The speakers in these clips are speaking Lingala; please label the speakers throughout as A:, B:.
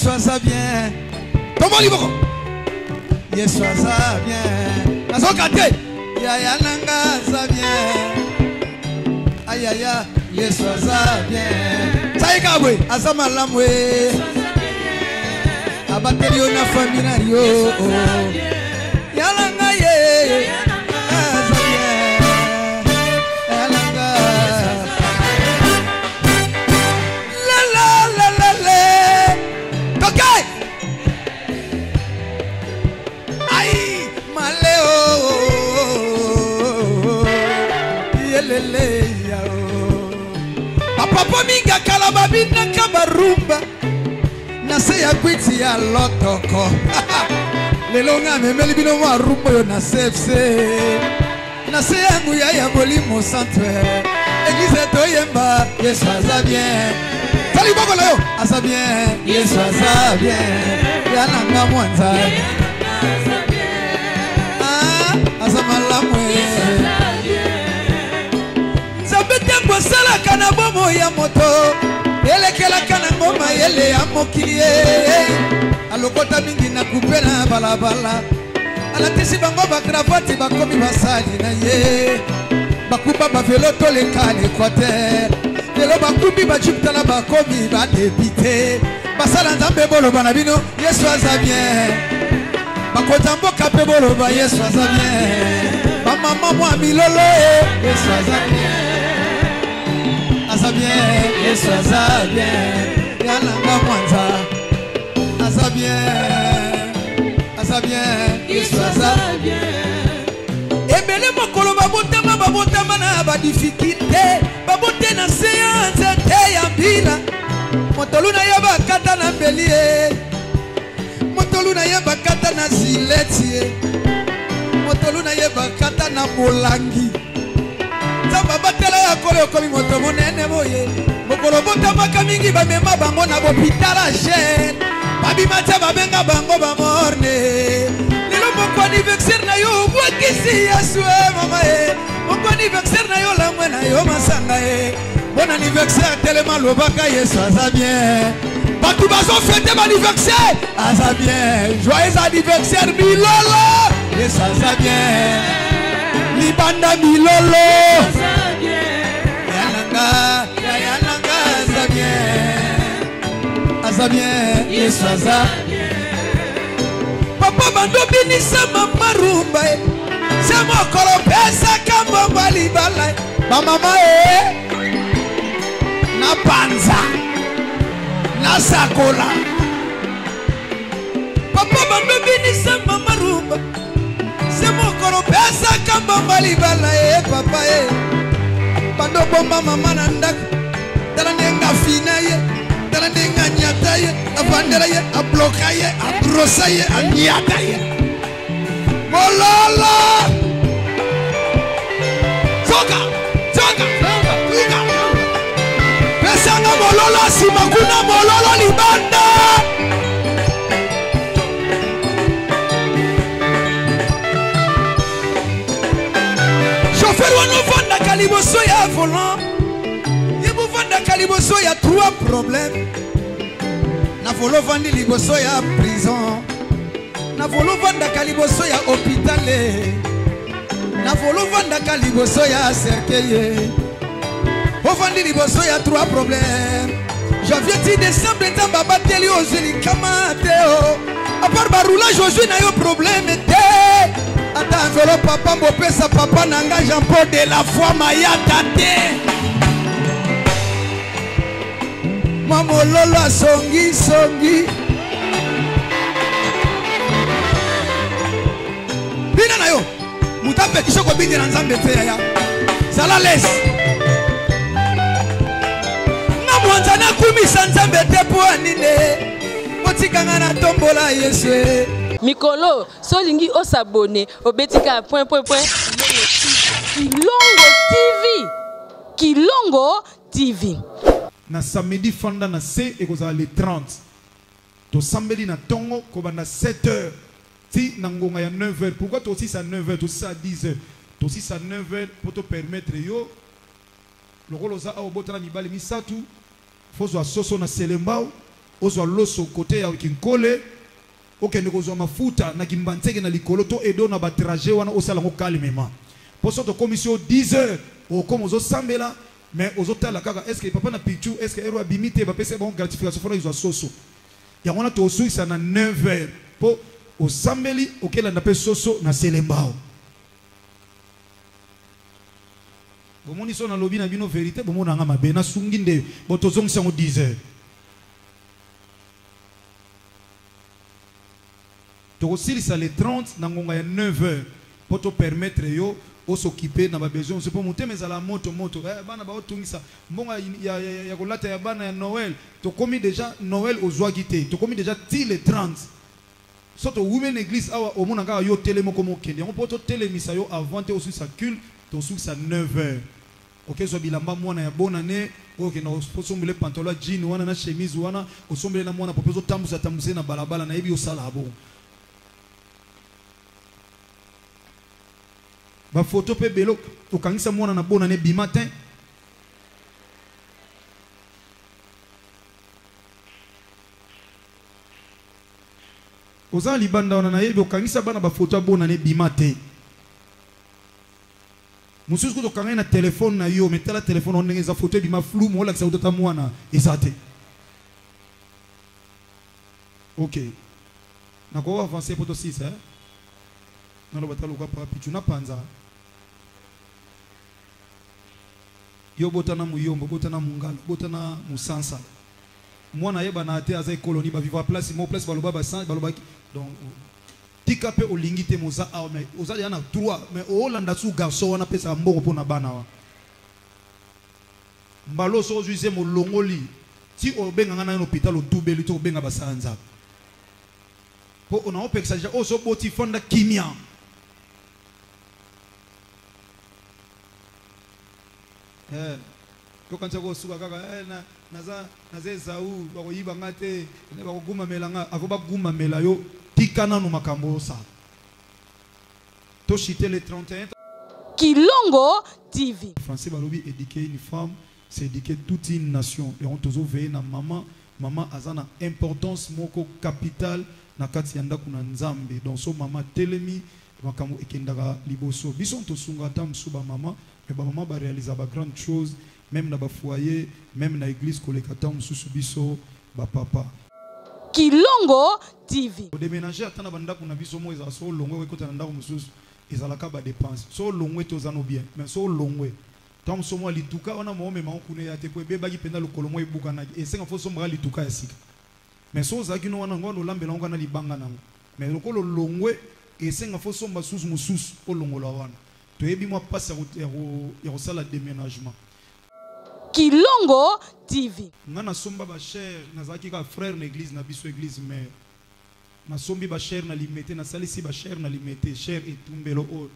A: Yesu aza bien. Comment il va? Yesu aza bien. Azokate. Yaya nanga aza bien. Aïe aïe aïe. Yesu aza bien. Saïkabwe aza malamwe. Abateli yo na famille na yo. Yalanga ye. Aza bien. Yalanga. La la la la la. Tokai. Aïe maleo. Yelele yao. Papa minga kalababi na kabarumba. Nase ya kwiti ya lotoko. Lelonga memeli bino wa rumba yo na sefse. Nase yangu ya bolimo centre. Église toyemba. Yesu aza bien. Sali boko la yo. Aza bien. Yesu aza bien. Yananga mwanza. Aza malamwe. Nzabete mbosala kana bomo ya moto. Elekela kana ngoma yele ya mokilie. Alokota mingi na kupena balabala. Alatisi bango bakravati bakomi basali na ye. Bakuba bavelo toleka l'Équateur. Lelo bakubi bajuptala bakomi badebite. Basala nzambe boloba na bino Yesu aza bien. Bakota mboka pe boloba Yesu aza bien. Bamama mwa milolo Yesu aza bien. Aza bien, Yesu aza bien. Yananga mwanza. Aza bien. Aza bien, Yesu aza bien. Ebele mokolo babotama na ba difficulté. Babote na séance te ya bila. Motolu na yeba kata na belie. Motolu na yeba kata na ziletie. Motolu na yeba kata na molangi. Zamba batela ya kolo komi moto monene moye. Mokolo botama kamingi ba mema bango na hôpital jeune. Babi macha babenga bango ba morne. Lelo moko anniversaire na yo bwakisi Yesu mama e. Moko anniversaire na yo la mwana yo masanga e. Bon anniversaire tellement lobaka Yesu aza bien. Batou bazo fêter mon anniversaire. Aza bien. Joyeux anniversaire Milolo. Yesu aza bien. Libanda Milolo. Yananga, yananga aza bien. Aza bien, Yesu aza bien. Papa bando binisa mama rumba. Semo kolo pesa kambo balibala. Ba mama na panza. Na sakola. Papa bando binisa mama rumba. Semo kolo pesa kambo balibala papa bando bomba mama na ndako. Tala nenga fina ye. Tala nenga nyata ye. Avandela ye. Abloka ye. Abrosa ye. Anyata ye. Mololo. Soka. Soka. Soka. Pesanga mololo simakuna mololo libanda. Chauffeur wano vanda kaliboso ya volant. Yebu vanda kaliboso ya 3 problèmes. Na volo vandi liboso ya prison. Na volo vanda kaliboso ya hôpital. Na volo vanda kaliboso ya cercueil. Vandi liboso ya 3 problèmes. Janvier décembre tant baba teli ozeli kamateo. A part baroulage aujourd'hui na yo problème te. Ata velo papa mbopesa papa nanga Jean Paul de la foi mayata te. Mamo lolo songi songi. Bina na yo. Mutape kishoko bindi na nzambe te ya. Sala les. Na mwanzana kumisa nzambe te po anine. Motikanga na tombola Yesu.
B: Mikolo, solingi osabone, obetika point. Kilongo TV. Kilongo TV.
C: Na samedi fanda na C et kozala le 30. To samedi na tongo kobanda 7h. Si na ngonga ya 9h. Pourquoi to aussi à 9h, to ça à 10h. To aussi à 9h pour te permettre yo. Le rôle oza a obotana mibali misatu. Fozo a soso na selembao. ozwa loso côté ya kinkole okende kozwa mafuta na kimbanteke na likolo to edo na ba trajet wana osala ngo calmement poso to commission 10h okomo zo sambela mais ozotala kaka est-ce que papa na pichu est-ce que ero abimite ba pese bon gratification fona izwa soso ya wana to osuisa na 9h po osambeli okela na pe soso na selembao bomoni so na lobi na bino vérité bomona nga mabe na sungi nde botozongisa ngo 10h to osilisa les 30 na ngonga ya 9h pour te permettre yo o s'occuper na ba besoin c'est pour monter mais à la moto bana ba otungisa mbonga ya kolata ya bana ya Noël to komi déjà Noël aux oagité to komi déjà ti les 30 soto women église awa o mona nga yo télé moko mokende on peut to télé misa yo avant te aussi sa culte to sous sa 9h OK so bilamba mwana ya bonne année OK na osombele pantalon jean wana na chemise wana osombele na mwana popezo tambusa na balabala na yebi o sala bon ba photo pe belo okangisa mwana na bonne année bimatin oza libanda wana na yebi okangisa bana ba photo bonne année bimatin mususu ko kanga na téléphone na yo metala téléphone on ngeza photo bima flou mo la kisa utata mwana ezate OK na ko avancer poto 6 hein na lo batalo ka pa pichu na panza yo botana muyombo botana mungala botana musansa mwana yeba na ate aza colonie ba vivre place mo place baloba ba sans baloba donc tika pe olingi te moza a mais oza yana 3 mais olanda su garçon wana pesa mboko pona bana wa mbalo so juise mo longoli ti obenga ngana na hôpital otubeli to obenga basanza po ona opeksa ja oso boti fonda kimia to kanza ko suka kaka naza ezau bako yiba ngate ne bako guma melanga akoba guma mela yo tikana no makambo sa to chiter les 31
B: Kilongo TV.
C: Français balobi éduquer une femme c'est éduquer toute une nation et on toujours veiller na maman azana importance moko capital na kati yanda kuna nzambe donc so maman telemi makambo ekendaka liboso biso to sunga tam suba maman mais ba maman ba réaliser ba grande chose même na ba foyer même na église koleka tam susu biso ba papa
B: Kilongo TV.
C: au déménager atana banda kuna biso mo eza so longo ko tana ndako mususu ezalaka ba dépense so longwe to zano bien mais so longwe tam so mo lituka wana mo mema okune ya te ko beba ki penda lokolo mo ebuka na esenga fo so mo lituka ya sika mais so zaki no wana ngono lambela ngana libanga nango mais lokolo longwe esenga fo so mbasusu mususu o longola wana to yebi mo passe ya ko sala déménagement
B: Kilongo TV.
C: ngana somba ba cher nazaki ka frère na église na biso église mais na sombi ba cher na limité na salisi ba cher na limité cher et tumbelo o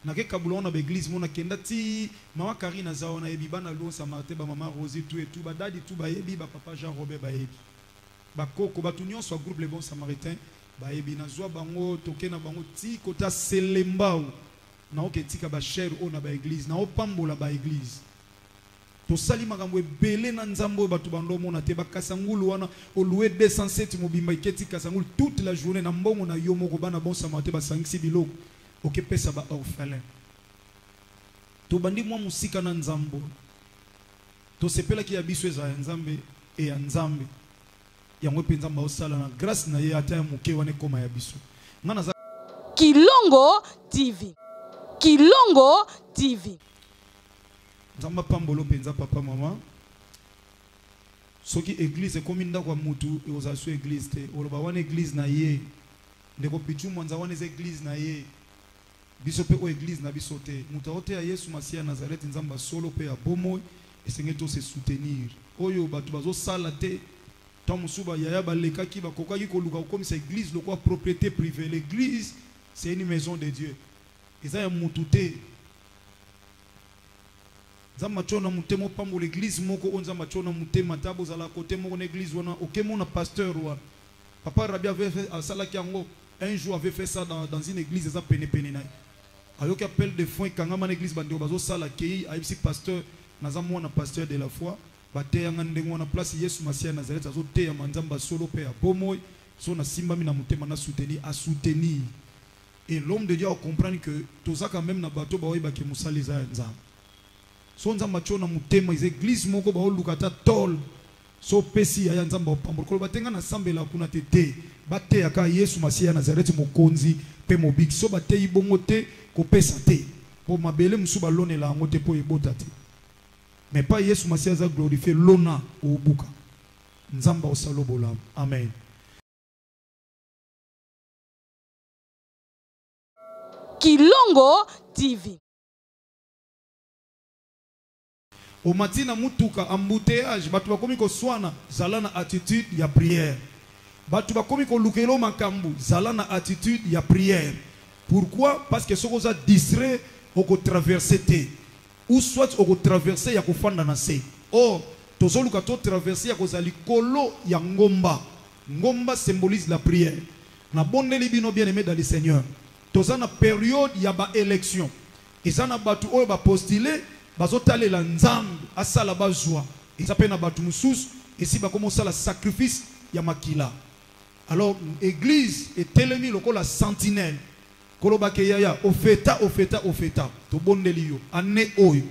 C: na ke kabulon na église mona kenda ti mama Karina zaona yebi bana lo sa mate ba mama Rosie tout et tout ba dadi tout ba yebi ba papa Jean Robert ba yebi ba koko ba tunyon so groupe les bons samaritains ba yebi na zwa bango toke na bango ti kota selembao na oketika ba cher o na ba église na opambola ba église to sali makambo ebele na nzambo batu bando mona te bakasangulu wana o louer 207 mobimba iketi kasangulu toute la journée na mbongo na yo moko bana bon samate ba sangisi biloko oke pesa ba orphelin to bandi mwa musika na nzambo to sepela ki ya biso eza ya nzambe e ya nzambe yango pe nzamba osala na grâce na ye ata ya moke wana koma ya biso ngana za
B: Kilongo TV. Kilongo TV.
C: nzamba pambolo penza papa mama soki église comme nda kwa mutu e ozasu église te oloba wana église na ye ndeko pichu mwanza wana église na ye biso pe o église na biso te mutu ote ya Yesu Masia Nazareth nzamba solo pe ya bomo esenge to se soutenir oyo batu bazo sala te tant musuba yaya balekaki bakokaki koluka comme c'est église lokwa propriété privée l'église c'est une maison de Dieu eza ya mutu te zamba chona mutemo pambo l'église moko onza machona mutema tabo za la côté moko na église wana okemo na pasteur wa papa Rabbi avait fait à sala kiango un jour avait fait ça dans une église za pene na ayoki appel de fonds kanga man église bande bazo sala kei aibisi pasteur naza mwana pasteur de la foi bateya ndengo na place Yesu Masia Nazareth azo teya manzamba solo pe ya bomoy so na simba mi na mutema na soutenir et l'homme de Dieu a compris que tout ça quand même na bato ba oyiba ke musali za nzamba so nzamba cho na mutema les églises moko ba olukata tol so pesi ya nzamba pambo ko batenga na sambela kuna tete bateya ka Yesu Masia Nazareth mokonzi pe mobiki so bateyi bongo te ko pesa te po mabele musuba lonela ngote po ebota te. Mais pas Yesu Masia za glorifier lona au buka. Nzamba o salobola. Amen.
B: Kilongo TV.
C: Au matina mutuka embouteillage batu bakomi ko swana zala na attitude ya prière. Batu bakomi ko lukelo makambu zala na attitude ya prière. Pourquoi? Parce que soko za distrait au ko traverser te. Ou soit au traverser ya kufanda na se. Or, tozoluka to traverser ya kozali kolo ya ngomba. Ngomba symbolise la prière. Na bonne libino bien aimé dans le Seigneur. Tozana période ya ba élection. Ezana batu oyo ba postuler bazotale la nzambe asala bazwa. Ezape na batu mususu esi ba commencer la sacrifice ya makila. Alors église est telemi lokola sentinelle. Kolobake yaya ofeta to bondeli yo ane oyo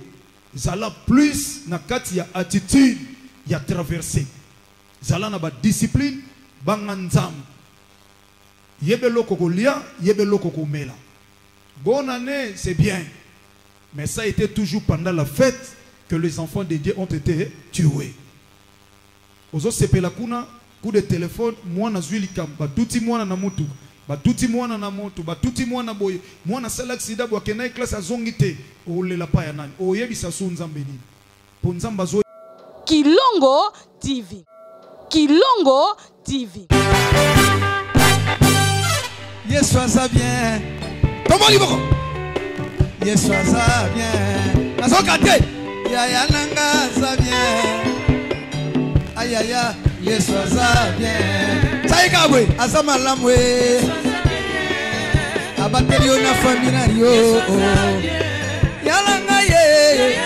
C: zala plus na kati ya attitude ya traverser zala na ba discipline banga nzambe yebelo kokolia yebelo kokomela. Bonne année, c'est bien, mais ça a été toujours pendant la fête que les enfants de Dieu ont été tués. Ozo sepela kuna coup de téléphone mwana zwili kamba tuti mwana na mutu batuti mwana na moto batuti mwana boye mwana sala accident bwa kena classe azongite olela pa ya nani oyebisa so nzambe nini po nzamba zo.
B: Kilongo TV. Kilongo TV.
A: Yesu aza bien. Tomoli boko. Yesu aza bien. Nazoka te. Yaya nanga aza bien. Ayaya Yesu aza bien. Saikabwe aza malamu we. Abateli yo na famina yo. Yalanga ye.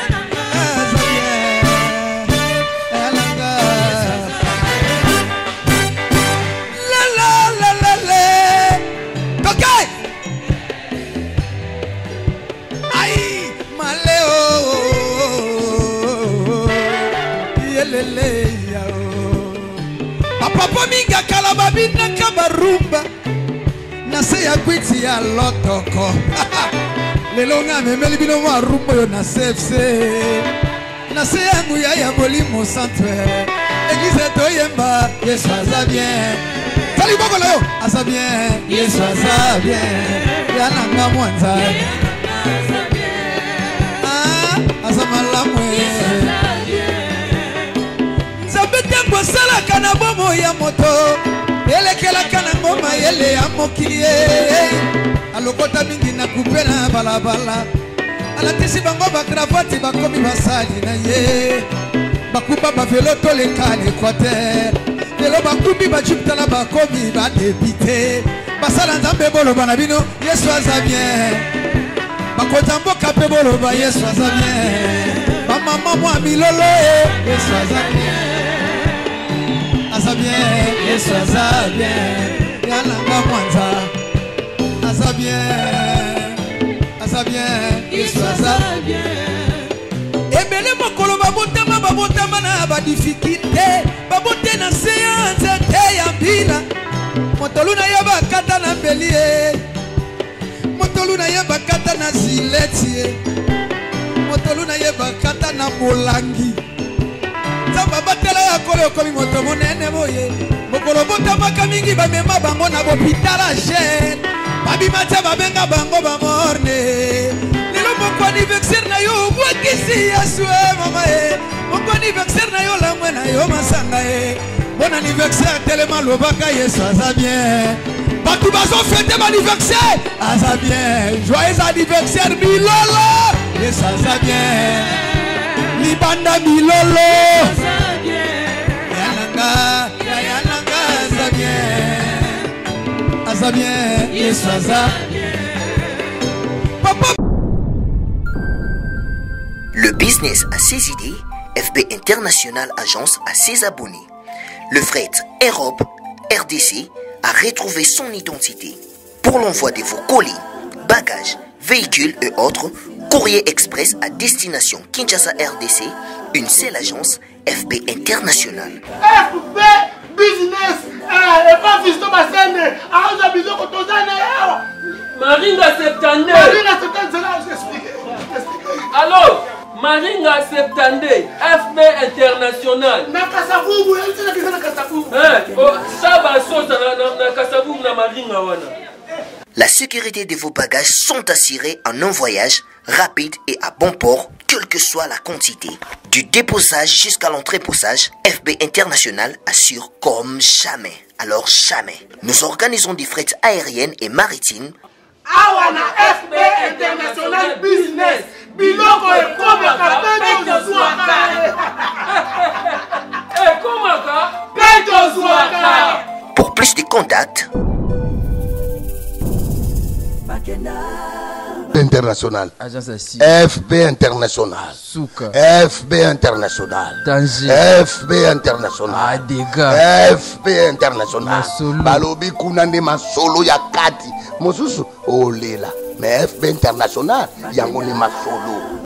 A: Aza bien. Yalanga. La la la la la. Okay. Ay maleo. Yelele ya. Papa minga kalababi na kabarumba na se ya kwiti ya lotoko lelo nga memeli bino mwa rumba yo na sefse na se yangu ya bolimo centre église to yemba Yesu aza bien tali boko leo aza bien Yesu aza bien ya nanga mwanza aza bien aza malamu sala kana bomo ya moto elekela kana ngoma yele ya mokili alokota mingi na kupena balabala alatisi bango ba cravate bakomi basali na ye bakuba ba velo to le kale Équateur lelo bakubi ba juptala bakomi ba débité basala nzambe bolo bana bino Yesu aza bien bakota mboka pe bolo ba Yesu aza bien ba mama mwa milolo Yesu aza bien aza bien, Yesu aza bien, yalanga mwanza aza bien, Yesu aza bien. Ebele mokolo babotama na ba difficulté, babote na séance te ya mbila. Motolu na yeba kata na belie, motolu na yeba kata na zileti, motolu na yeba kata na molangi. Zamba batela ya kolo komi moto monene boye mokolo bota maka mingi ba mema bango na hôpital jeune babima tsa babenga bango ba morne lelo moko anniversaire na yo bwakisi Yesu mama moko anniversaire na yo la mwana yo masanga bon anniversaire tellement lobaka Yesu aza bien batu bazo fêter ba anniversaire aza bien joyeux anniversaire milolo Yesu aza bien Libanda milolo Yananga aza bien Yesu aza
D: Le business a ses idées, FB International Agence à ses abonnés. Le fret Europe RDC a retrouvé son identité. Pour l'envoi de vos colis, bagages, véhicules et autres, courrier express à destination Kinshasa RDC, une seule agence, FB International.
E: FB Business et pas Fiston Bassene. Alors j'ai besoin que tu aies
F: Maringa 72.
E: Maringa 72, j'explique.
F: Alors, Maringa 72, FB International.
E: Na Kasavubu, elle dit que c'est na Kasavubu.
F: Ça va sauter na Kasavubu na Maringa wana.
D: La sécurité de vos bagages sont assurées en un voyage rapide et à bon port, quelle que soit la quantité. Du déposage jusqu'à l'entreposage, FB International assure comme jamais. Alors jamais. Nous organisons des frettes aériennes et maritimes.
E: Awana FB International Business. Biloko et Komaka, Pedro Zouaka.
F: Komaka,
E: Pedro Zouaka.
D: Pour plus de contacts,
G: International, FB International,
H: Souka,
G: FB International,
H: Danger,
G: FB International,
H: Adega,
G: FB International,
H: Masolo.
G: Balobi kunande masolo ya kati, mosusu olela, mais FB International yango ni masolo.